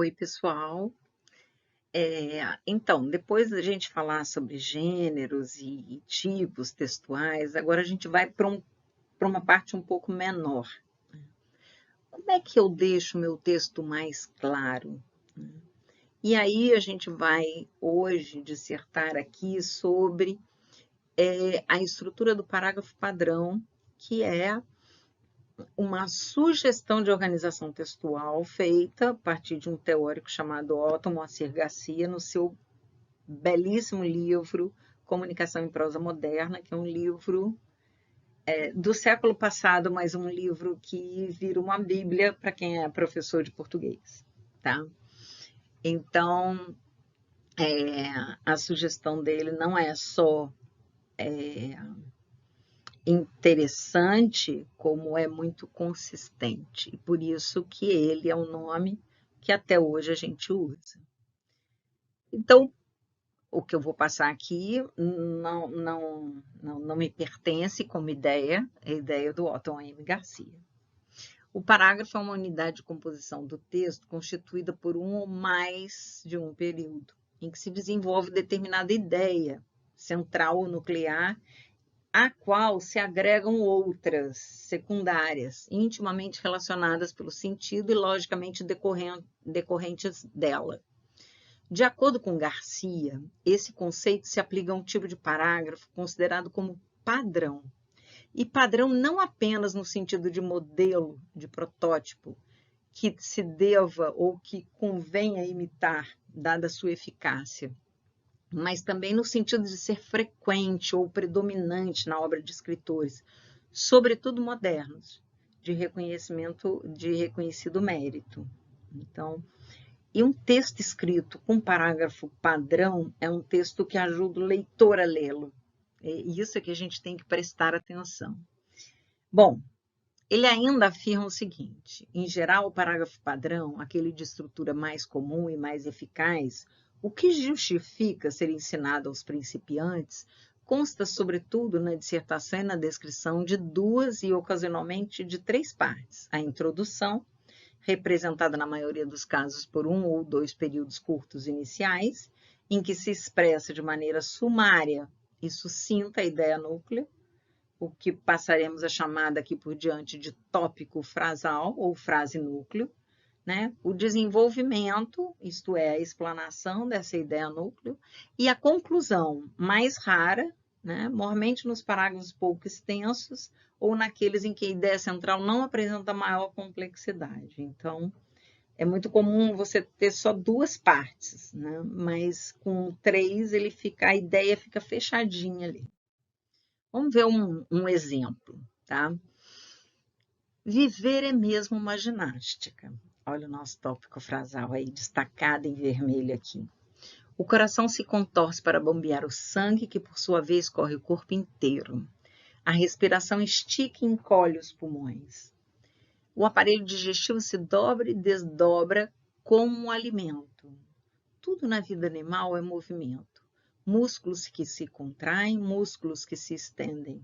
Oi, pessoal. Então, depois da gente falar sobre gêneros e tipos textuais, agora a gente vai para uma parte um pouco menor. Como é que eu deixo o meu texto mais claro? E aí a gente vai hoje dissertar aqui sobre a estrutura do parágrafo padrão, que é uma sugestão de organização textual feita a partir de um teórico chamado Otto Moacir Garcia, no seu belíssimo livro Comunicação em Prosa Moderna, que é um livro do século passado, mas um livro que vira uma bíblia para quem é professor de português, tá? Então, a sugestão dele não é só interessante, como é muito consistente. E por isso que ele é um nome que até hoje a gente usa. Então, o que eu vou passar aqui não me pertence como ideia, é a ideia do Otton M. Garcia. O parágrafo é uma unidade de composição do texto constituída por um ou mais de um período, em que se desenvolve determinada ideia central ou nuclear, à qual se agregam outras secundárias, intimamente relacionadas pelo sentido e logicamente decorrentes dela. De acordo com Garcia, esse conceito se aplica a um tipo de parágrafo considerado como padrão. E padrão não apenas no sentido de modelo, de protótipo, que se deva ou que convenha imitar, dada a sua eficácia, mas também no sentido de ser frequente ou predominante na obra de escritores, sobretudo modernos, de reconhecido mérito. Então, e um texto escrito com parágrafo padrão é um texto que ajuda o leitor a lê-lo. E isso é que a gente tem que prestar atenção. Bom, ele ainda afirma o seguinte: em geral, o parágrafo padrão, aquele de estrutura mais comum e mais eficaz, o que justifica ser ensinado aos principiantes, consta sobretudo na dissertação e na descrição de duas e ocasionalmente de três partes: a introdução, representada na maioria dos casos por um ou dois períodos curtos iniciais, em que se expressa de maneira sumária e sucinta a ideia núclea, o que passaremos a chamar daqui por diante de tópico frasal ou frase núcleo, né? O desenvolvimento, isto é, a explanação dessa ideia núcleo, e a conclusão, mais rara, né? Normalmente nos parágrafos pouco extensos, ou naqueles em que a ideia central não apresenta maior complexidade. Então, é muito comum você ter só duas partes, né? Mas com três a ideia fica fechadinha ali. Vamos ver um exemplo, tá? Viver é mesmo uma ginástica. Olha o nosso tópico frasal aí, destacado em vermelho aqui. O coração se contorce para bombear o sangue, que por sua vez corre o corpo inteiro. A respiração estica e encolhe os pulmões. O aparelho digestivo se dobra e desdobra como um alimento. Tudo na vida animal é movimento. Músculos que se contraem, músculos que se estendem.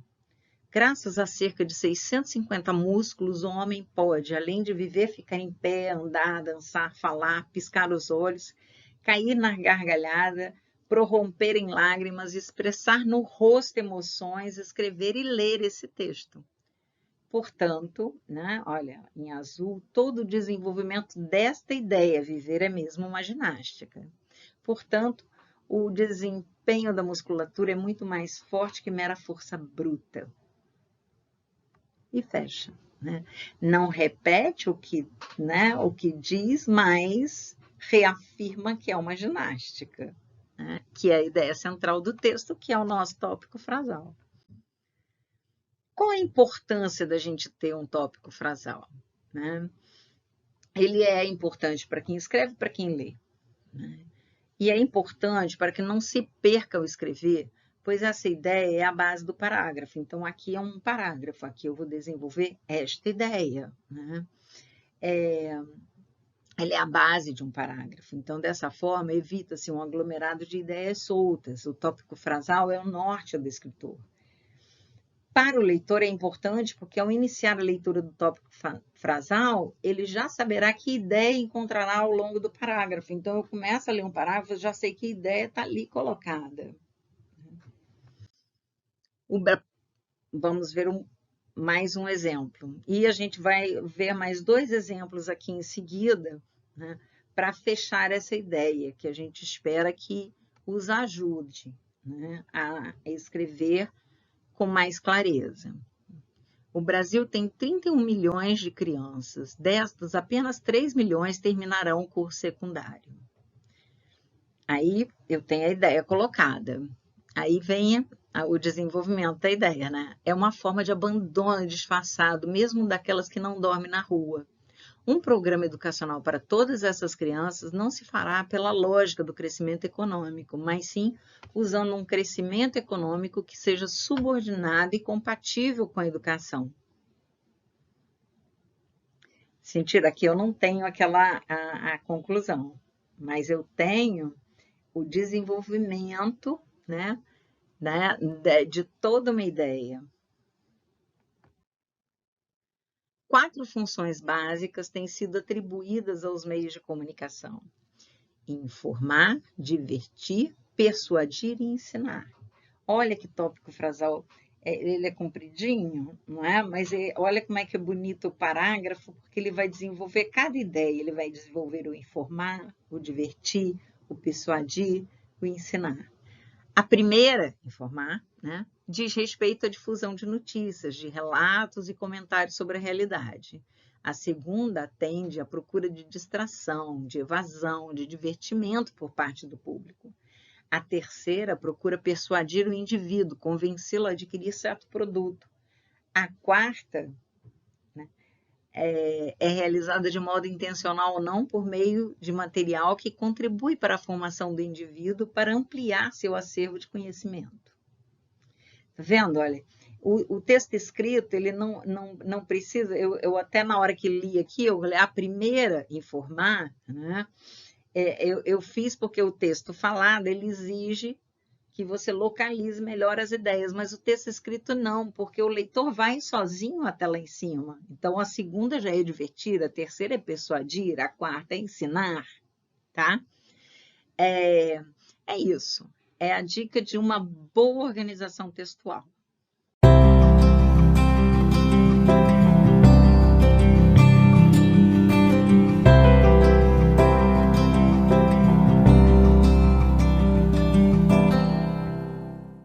Graças a cerca de 650 músculos, o homem pode, além de viver, ficar em pé, andar, dançar, falar, piscar os olhos, cair na gargalhada, prorromper em lágrimas, expressar no rosto emoções, escrever e ler esse texto. Portanto, né, olha, em azul, todo o desenvolvimento desta ideia, viver é mesmo uma ginástica. Portanto, o desempenho da musculatura é muito mais forte que mera força bruta. E fecha, né? Não repete o que diz, mas reafirma que é uma ginástica, né? Que é a ideia central do texto, que é o nosso tópico frasal. Qual a importância da gente ter um tópico frasal, né? Ele é importante para quem escreve e para quem lê, né? E é importante para que não se perca ao escrever, pois essa ideia é a base do parágrafo. Então, aqui é um parágrafo, aqui eu vou desenvolver esta ideia, né? Ela é a base de um parágrafo. Então, dessa forma, evita-se um aglomerado de ideias soltas. O tópico frasal é o norte do escritor. Para o leitor é importante porque ao iniciar a leitura do tópico frasal, ele já saberá que ideia encontrará ao longo do parágrafo. Então, eu começo a ler um parágrafo, eu já sei que ideia está ali colocada. Vamos ver mais um exemplo. E a gente vai ver mais 2 exemplos aqui em seguida, né, para fechar essa ideia, que a gente espera que os ajude, né, a escrever com mais clareza. O Brasil tem 31 milhões de crianças, destas, apenas 3 milhões terminarão o curso secundário. Aí eu tenho a ideia colocada. Aí vem o desenvolvimento da ideia, né? É uma forma de abandono disfarçado, mesmo daquelas que não dormem na rua. Um programa educacional para todas essas crianças não se fará pela lógica do crescimento econômico, mas sim usando um crescimento econômico que seja subordinado e compatível com a educação. Sentido, aqui eu não tenho a conclusão, mas eu tenho o desenvolvimento, né, de toda uma ideia. 4 funções básicas têm sido atribuídas aos meios de comunicação: informar, divertir, persuadir e ensinar. Olha que tópico frasal, ele é compridinho, não é? Mas olha como é que é bonito o parágrafo, porque ele vai desenvolver cada ideia, ele vai desenvolver o informar, o divertir, o persuadir, o ensinar. A primeira, informar, né, diz respeito à difusão de notícias, de relatos e comentários sobre a realidade. A segunda atende à procura de distração, de evasão, de divertimento por parte do público. A terceira procura persuadir o indivíduo, convencê-lo a adquirir certo produto. A quarta, né, é realizada de modo intencional ou não por meio de material que contribui para a formação do indivíduo para ampliar seu acervo de conhecimento. Tá vendo? Olha, o texto escrito, ele não precisa, eu até na hora que li aqui, eu falei, a primeira, informar, né? Eu fiz porque o texto falado, ele exige que você localize melhor as ideias, mas o texto escrito não, porque o leitor vai sozinho até lá em cima. Então, a segunda já é divertir, a terceira é persuadir, a quarta é ensinar, tá? É isso. É a dica de uma boa organização textual.